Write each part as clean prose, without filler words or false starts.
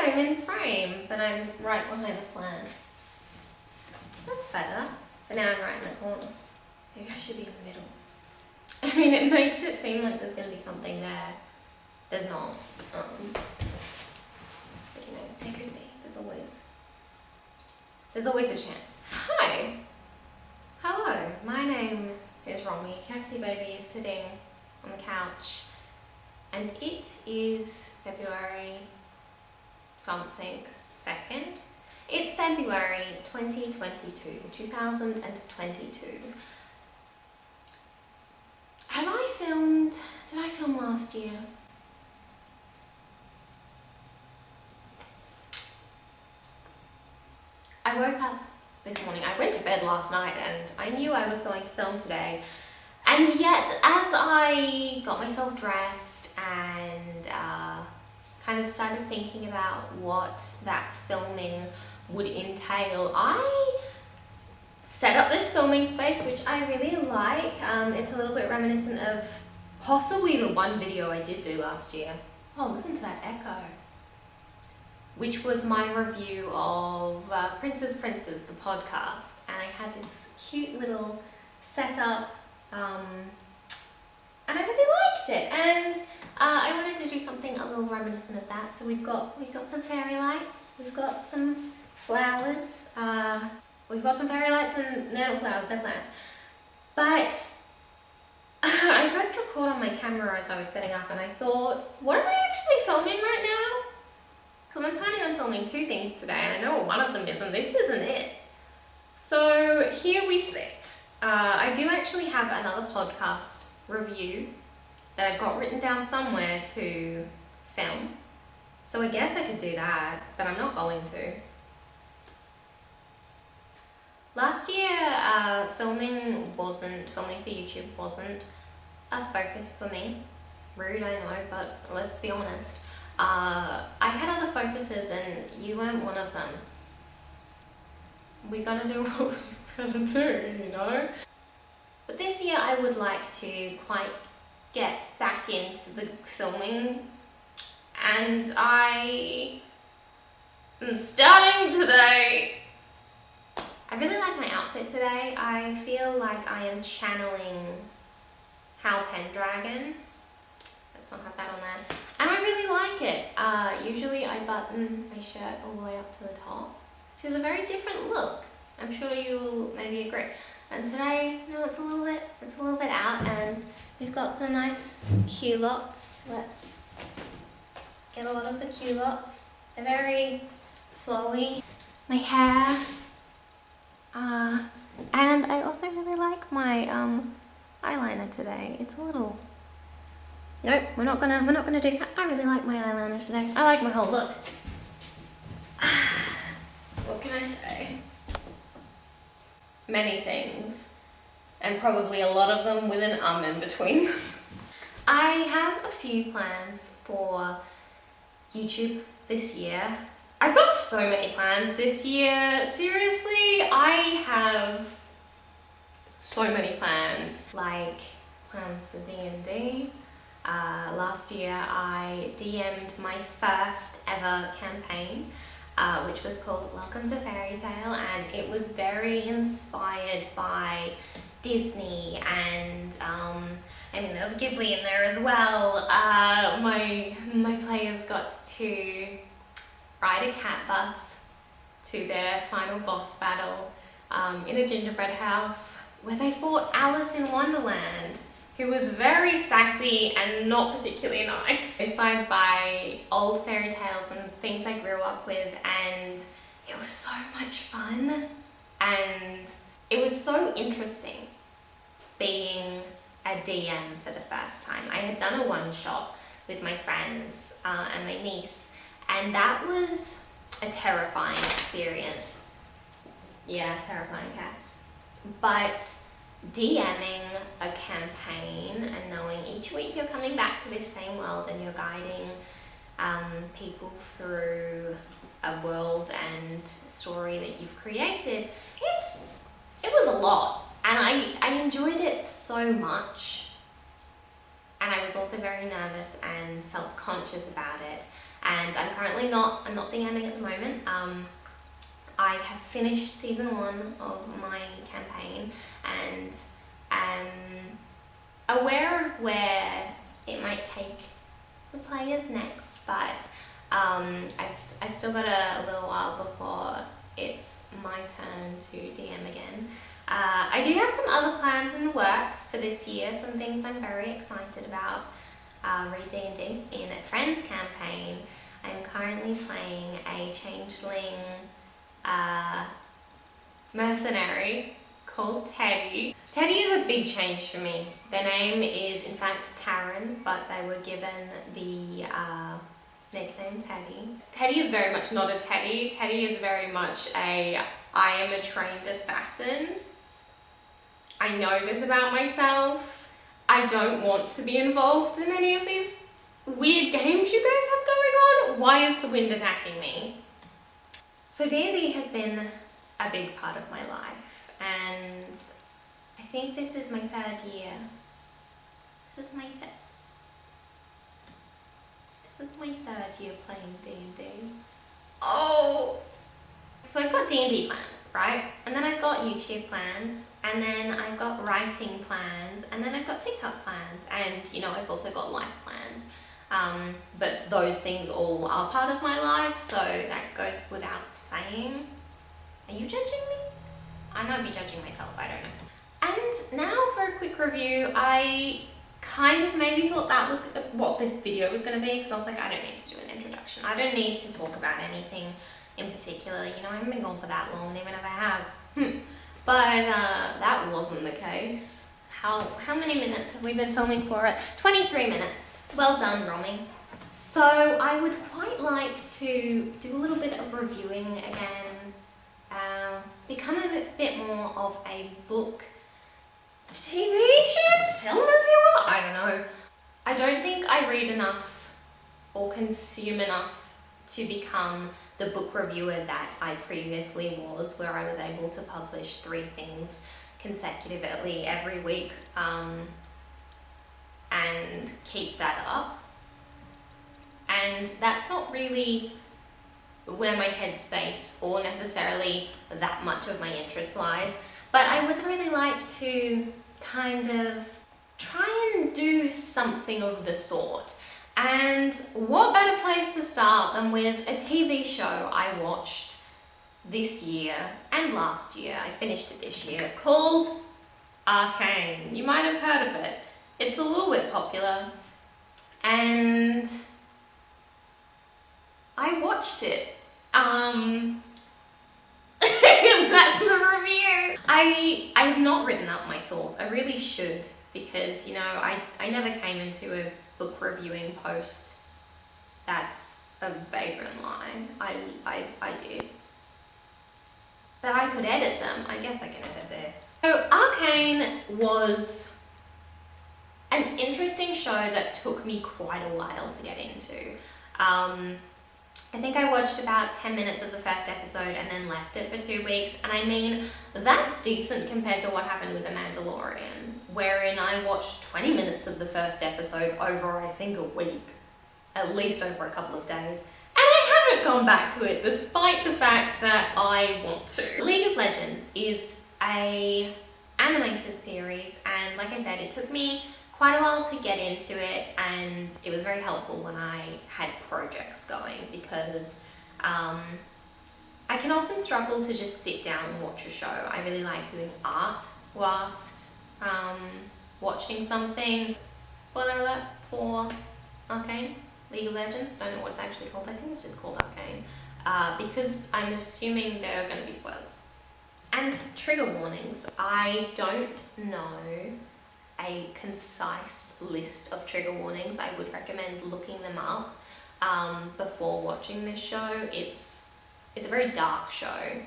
I'm in frame, but I'm right behind the plant. That's better. But now I'm right in the corner. Maybe I should be in the middle. I mean, it makes it seem like there's going to be something there. There's not. But you know, there could be. There's always a chance. Hi! Hello, my name is Romy. Cassie Baby is sitting on the couch. And it is February something 2nd. It's February 2022. Did I film last year? I woke up this morning, I went to bed last night and I knew I was going to film today. And yet, as I got myself dressed and kind of started thinking about what that filming would entail, I set up this filming space, which I really like. It's a little bit reminiscent of possibly the one video I did do last year. Oh, listen to that echo. Which was my review of Princess, the podcast. And I had this cute little setup, and I really liked it. And I wanted to do something a little reminiscent of that. So we've got some fairy lights, we've got some flowers, we've got some fairy lights and they're not flowers, they're plants. But I pressed record on my camera as I was setting up and I thought, what am I actually filming right now? Because I'm planning on filming 2 things today and I know what one of them is and this isn't it. So here we sit. I do actually have another podcast review that I've got written down somewhere to film. So I guess I could do that, but I'm not going to. Last year, filming for YouTube wasn't a focus for me. Rude, I know, but let's be honest. I had other focuses and you weren't one of them. We gotta do what we gotta do, you know? But this year I would like to quite get back into the filming and I am starting today. I really like my outfit today. I feel like I am channeling Hal Pendragon. Let's not have that on there. And I really like it. Usually I button my shirt all the way up to the top, which is a very different look. I'm sure you will maybe agree. And today, no, it's a little bit out, and we've got some nice culottes. Let's get a lot of the culottes. They're very flowy. My hair. And I also really like my eyeliner today. It's a little. Nope, we're not gonna do that. I really like my eyeliner today. I like my whole look. What can I say? Many things, and probably a lot of them with an in between them. I have a few plans for YouTube this year. I've got so many plans this year. Seriously, I have so many plans. Like plans for D&D. Last year I DM'd my first ever campaign, which was called Welcome to Fairy Tale, and it was very inspired by Disney and I mean there's Ghibli in there as well. My players got to ride a cat bus to their final boss battle in a gingerbread house where they fought Alice in Wonderland, who was very sassy and not particularly nice. Inspired by old fairy tales and things I grew up with, and it was so much fun and it was so interesting being a DM for the first time. I had done a one-shot with my friends and my niece, and that was a terrifying experience. Yeah, terrifying cast. But DMing a campaign and knowing each week you're coming back to this same world and you're guiding people through a world and story that you've created, it was a lot, and I enjoyed it so much, and I was also very nervous and self-conscious about it, and I'm not DMing at the moment. I have finished season 1 of my campaign and am aware of where it might take the players next, but I've still got a little while before it's my turn to DM again. I do have some other plans in the works for this year, some things I'm very excited about. Read D&D in a Friends campaign. I'm currently playing a changeling mercenary called Teddy. Teddy is a big change for me. Their name is in fact Taryn, but they were given the nickname Teddy. Teddy is very much not a Teddy. Teddy is very much I am a trained assassin. I know this about myself. I don't want to be involved in any of these weird games you guys have going on. Why is the wind attacking me? So D&D has been a big part of my life, and I think this is my 3rd year. This is my 3rd year playing D&D. Oh! So I've got D&D plans, right? And then I've got YouTube plans, and then I've got writing plans, and then I've got TikTok plans, and you know, I've also got life plans. But those things all are part of my life, so that goes without saying. Are you judging me? I might be judging myself, I don't know. And now for a quick review. I kind of maybe thought that was what this video was going to be, because I was like, I don't need to do an introduction. I don't need to talk about anything in particular. You know, I haven't been gone for that long, and even if I have, But that wasn't the case. How many minutes have we been filming for it? 23 minutes. Well done, Romy. So I would quite like to do a little bit of reviewing again, become a bit more of a book, TV show, film reviewer? I don't know. I don't think I read enough or consume enough to become the book reviewer that I previously was, where I was able to publish 3 things consecutively every week and keep that up. And that's not really where my headspace or necessarily that much of my interest lies, but I would really like to kind of try and do something of the sort. And what better place to start than with a TV show I watched this year and last year, I finished it this year, called Arcane. You might have heard of it. It's a little bit popular, and I watched it. That's the review. I have not written up my thoughts. I really should, because, you know, I never came into a book reviewing post. That's a vagrant lie. I did. But I could edit them. I guess I can edit this. So Arcane was an interesting show that took me quite a while to get into. I think I watched about 10 minutes of the first episode and then left it for 2 weeks. And I mean, that's decent compared to what happened with The Mandalorian, wherein I watched 20 minutes of the first episode over, I think, a week, at least over a couple of days. And I haven't gone back to it, despite the fact that I want to. League of Legends is an animated series, and like I said, it took me quite a while to get into it, and it was very helpful when I had projects going, because I can often struggle to just sit down and watch a show. I really like doing art whilst watching something. Spoiler alert for Arcane, League of Legends. Don't know what it's actually called. I think it's just called Arcane, because I'm assuming there are going to be spoilers. And trigger warnings. I don't know a concise list of trigger warnings. I would recommend looking them up before watching this show. It's a very dark show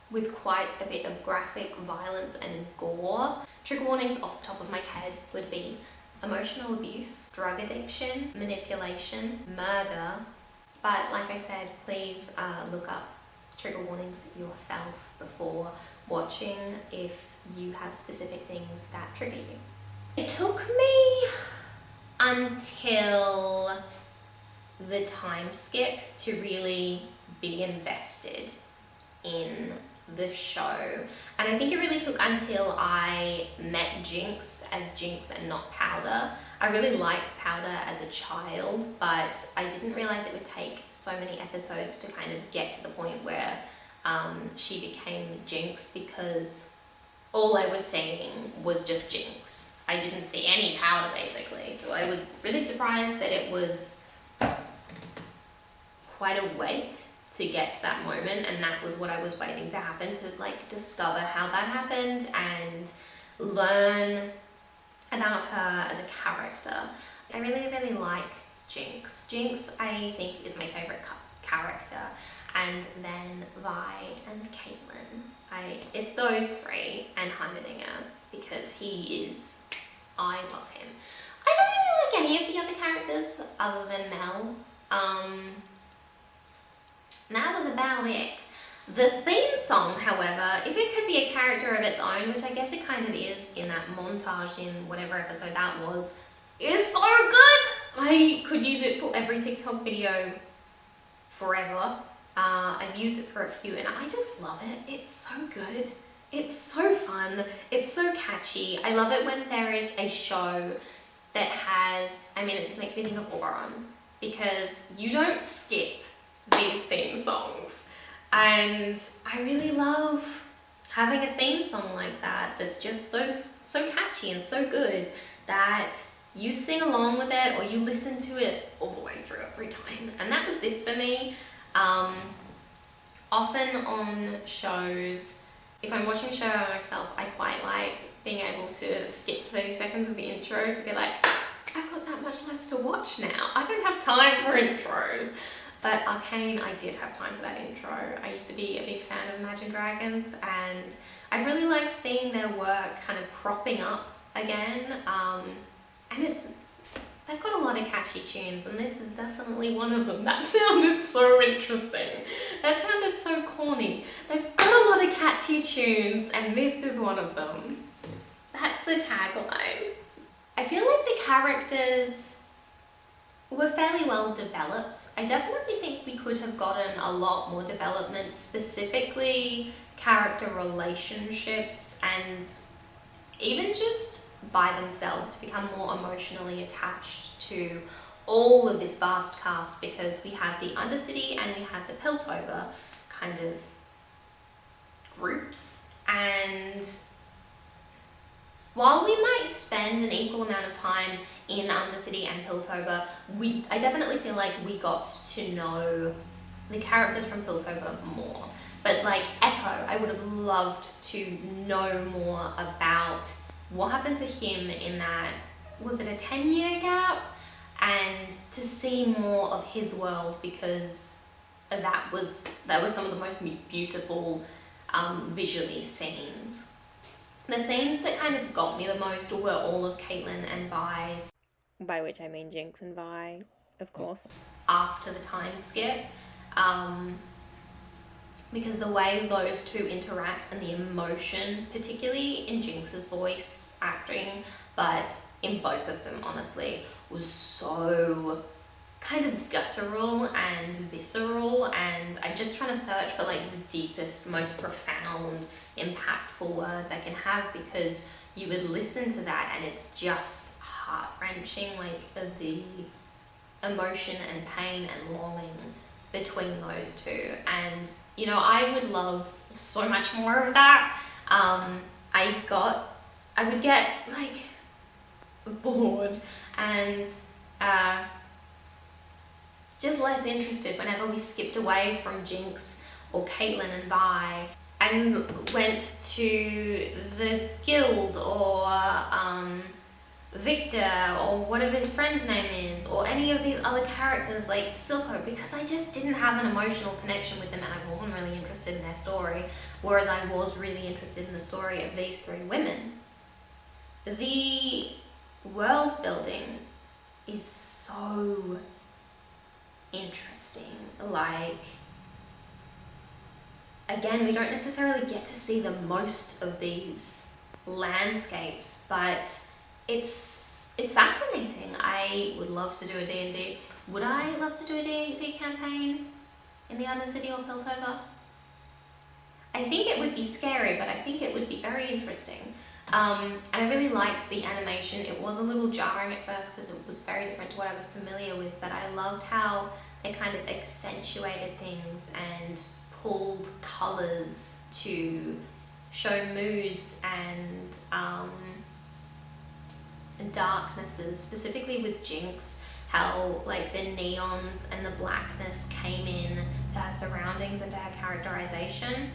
with quite a bit of graphic violence and gore. Trigger warnings off the top of my head would be emotional abuse, drug addiction, manipulation, murder. But like I said, please look up trigger warnings yourself before watching if you have specific things that trigger you. It took me until the time skip to really be invested in the show. And I think it really took until I met Jinx as Jinx and not Powder. I really liked Powder as a child, but I didn't realize it would take so many episodes to kind of get to the point where she became Jinx, because all I was seeing was just Jinx. I didn't see any Powder basically, so I was really surprised that it was quite a wait to get to that moment, and that was what I was waiting to happen, to like discover how that happened and learn about her as a character. I really like Jinx. Jinx, I think, is my favourite character, and then Vi and Caitlyn. It's those three, and Heimerdinger, because I love him. I don't really like any of the other characters other than Mel. And that was about it. The theme song, however, if it could be a character of its own, which I guess it kind of is in that montage in whatever episode that was, is so good! I could use it for every TikTok video forever. I've used it for a few and I just love it. It's so good. It's so fun. It's so catchy. I love it when there is a show that has, it just makes me think of Auron, because you don't skip these theme songs, and I really love having a theme song like that that's just so catchy and so good that you sing along with it or you listen to it all the way through every time. And that was this for me. Often on shows, if I'm watching a show by myself, I quite like being able to skip 30 seconds of the intro to be like, I've got that much less to watch now. I don't have time for intros. But Arcane, I did have time for that intro. I used to be a big fan of Imagine Dragons, and I really liked seeing their work kind of cropping up again. And they've got a lot of catchy tunes, and this is definitely one of them. That sounded so interesting. That sounded so corny. They've got a lot of catchy tunes, and this is one of them. That's the tagline. I feel like the characters were fairly well developed. I definitely think we could have gotten a lot more development, specifically character relationships, and even just by themselves, to become more emotionally attached to all of this vast cast, because we have the Undercity and we have the Piltover kind of groups, and while we might spend an equal amount of time in Undercity and Piltover, I definitely feel like we got to know the characters from Piltover more. But like Echo, I would have loved to know more about what happened to him in that, was it a 10-year gap? And to see more of his world, because that was some of the most beautiful visually scenes. The scenes that kind of got me the most were all of Caitlyn and Vi's, by which I mean Jinx and Vi, of course, after the time skip. Because the way those two interact and the emotion, particularly in Jinx's voice acting, but in both of them, honestly, was so kind of guttural and visceral, and I'm just trying to search for like the deepest, most profound, impactful words I can have, because you would listen to that and it's just heart-wrenching, like the emotion and pain and longing between those two. And I would love so much more of that. I would get like bored and just less interested whenever we skipped away from Jinx or Caitlyn and Vi and went to the guild or Victor or whatever his friend's name is, or any of these other characters like Silco, because I just didn't have an emotional connection with them and I wasn't really interested in their story, whereas I was really interested in the story of these three women. The world building is so interesting. Like, again, we don't necessarily get to see the most of these landscapes, but it's it's fascinating. I would love to do a D&D. Would I love to do a D&D campaign in the Undercity or Piltover? I think it would be scary, but I think it would be very interesting. And I really liked the animation. It was a little jarring at first because it was very different to what I was familiar with, but I loved how they kind of accentuated things and pulled colours to show moods and darknesses, specifically with Jinx, how like the neons and the blackness came in to her surroundings and to her characterization.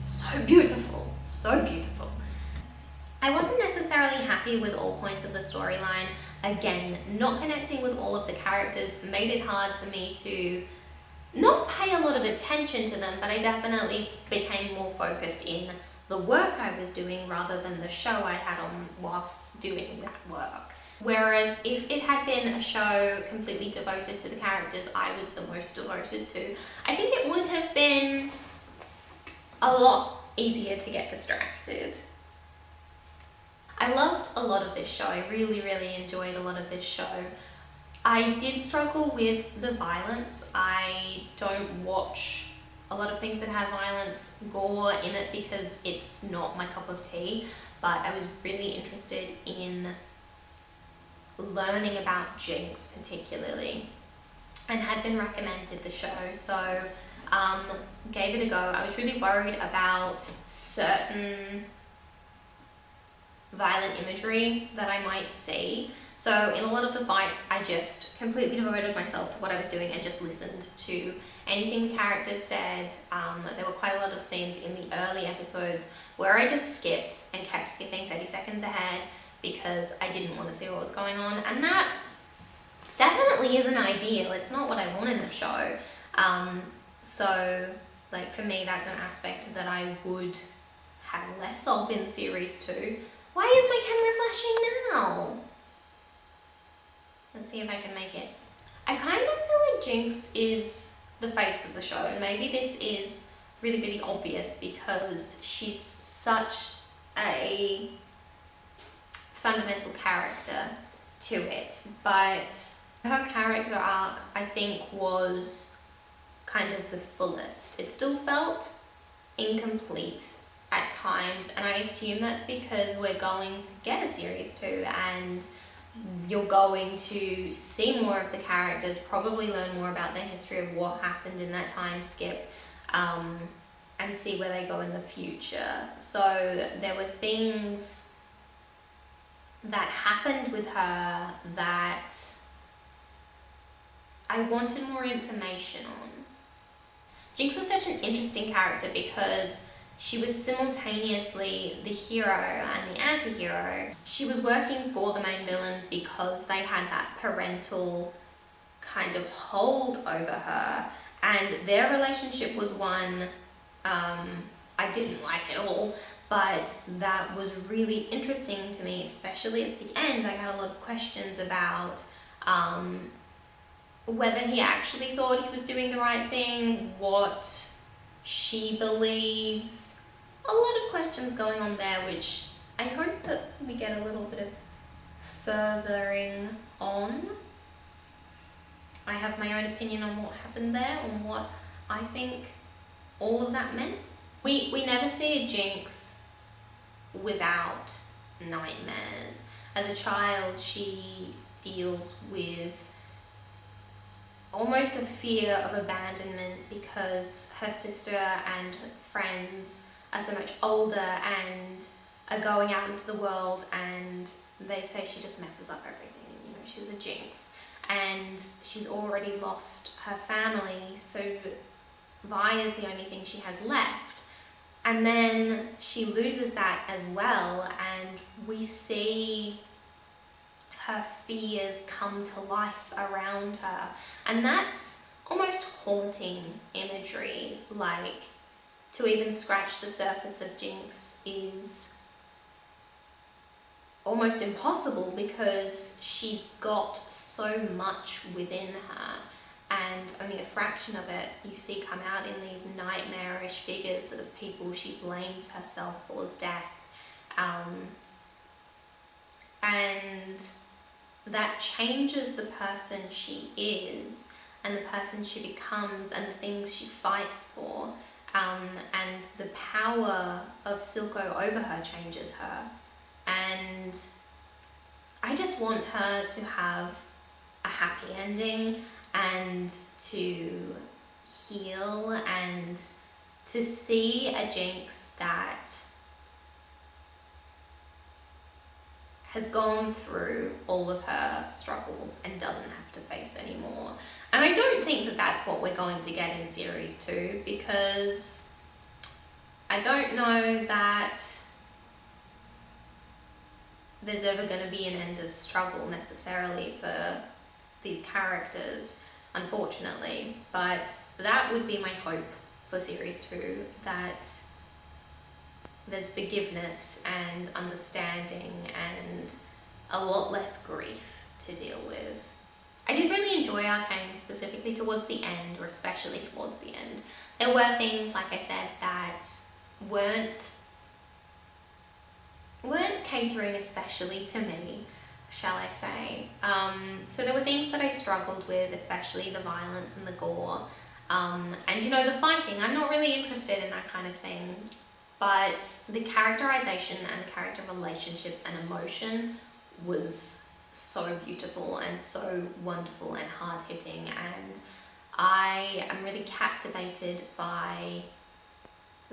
So beautiful, so beautiful. I wasn't necessarily happy with all points of the storyline. Again, not connecting with all of the characters made it hard for me to not pay a lot of attention to them, but I definitely became more focused in the work I was doing rather than the show I had on whilst doing that work. Whereas if it had been a show completely devoted to the characters I was the most devoted to, I think it would have been a lot easier to get distracted. I loved a lot of this show. I really, really enjoyed a lot of this show. I did struggle with the violence. I don't watch a lot of things that have violence, gore in it, because it's not my cup of tea, but I was really interested in learning about Jinx particularly, and had been recommended the show, so gave it a go. I was really worried about certain violent imagery that I might see. So in a lot of the fights, I just completely devoted myself to what I was doing and just listened to anything the characters said. There were quite a lot of scenes in the early episodes where I just skipped and kept skipping 30 seconds ahead because I didn't want to see what was going on. And that definitely isn't ideal. It's not what I want in a show. So like for me, that's an aspect that I would have less of in series 2. Why is my camera flashing now? Let's see if I can make it. I kind of feel like Jinx is the face of the show, and maybe this is really, really obvious because she's such a fundamental character to it, but her character arc, I think, was kind of the fullest. It still felt incomplete at times, and I assume that's because we're going to get a series 2 and you're going to see more of the characters, probably learn more about their history of what happened in that time skip, and see where they go in the future. So there were things that happened with her that I wanted more information on. Jinx was such an interesting character because she was simultaneously the hero and the anti-hero. She was working for the main villain because they had that parental kind of hold over her, and their relationship was one I didn't like at all, but that was really interesting to me, especially at the end. I had a lot of questions about whether he actually thought he was doing the right thing, what she believes. A lot of questions going on there, which I hope that we get a little bit of furthering on. I have my own opinion on what happened there, on what I think all of that meant. We never see a Jinx without nightmares. As a child, she deals with almost a fear of abandonment because her sister and friends are so much older and are going out into the world, and they say she just messes up everything. You know, she's a Jinx, and she's already lost her family, so Vi is the only thing she has left. And then she loses that as well, and we see her fears come to life around her, and that's almost haunting imagery. Like, to even scratch the surface of Jinx is almost impossible because she's got so much within her, and only a fraction of it you see come out in these nightmarish figures of people she blames herself for's death. and that changes the person she is and the person she becomes and the things she fights for, and the power of Silco over her changes her. And I just want her to have a happy ending and to heal and to see a Jinx that has gone through all of her struggles and doesn't have to face anymore. And I don't think that that's what we're going to get in series 2, because I don't know that there's ever going to be an end of struggle necessarily for these characters, unfortunately. But that would be my hope for series 2, that there's forgiveness and understanding and a lot less grief to deal with. I did really enjoy Arcane, specifically towards the end, or especially towards the end. There were things, like I said, that weren't catering especially to me, shall I say. So there were things that I struggled with, especially the violence and the gore. And the fighting, I'm not really interested in that kind of thing. But the characterization and the character relationships and emotion was so beautiful and so wonderful and hard-hitting, and I am really captivated by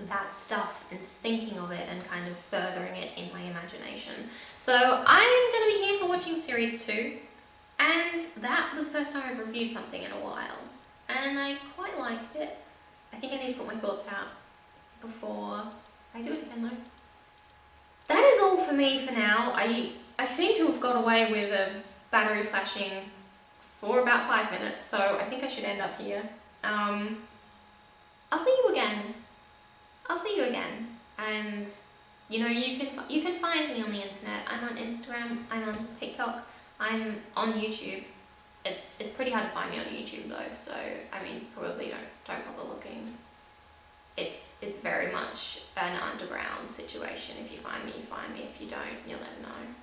that stuff and thinking of it and kind of furthering it in my imagination. So I'm going to be here for watching series 2, and that was the first time I've reviewed something in a while, and I quite liked it. I think I need to put my thoughts out before I do it again though. That is all for me for now. I seem to have got away with a battery flashing for about 5 minutes, so I think I should end up here. I'll see you again. And you can find me on the internet. I'm on Instagram, I'm on TikTok, I'm on YouTube. It's pretty hard to find me on YouTube though, so I mean, probably don't bother looking. It's very much an underground situation. If you find me, you find me. If you don't, you'll never know.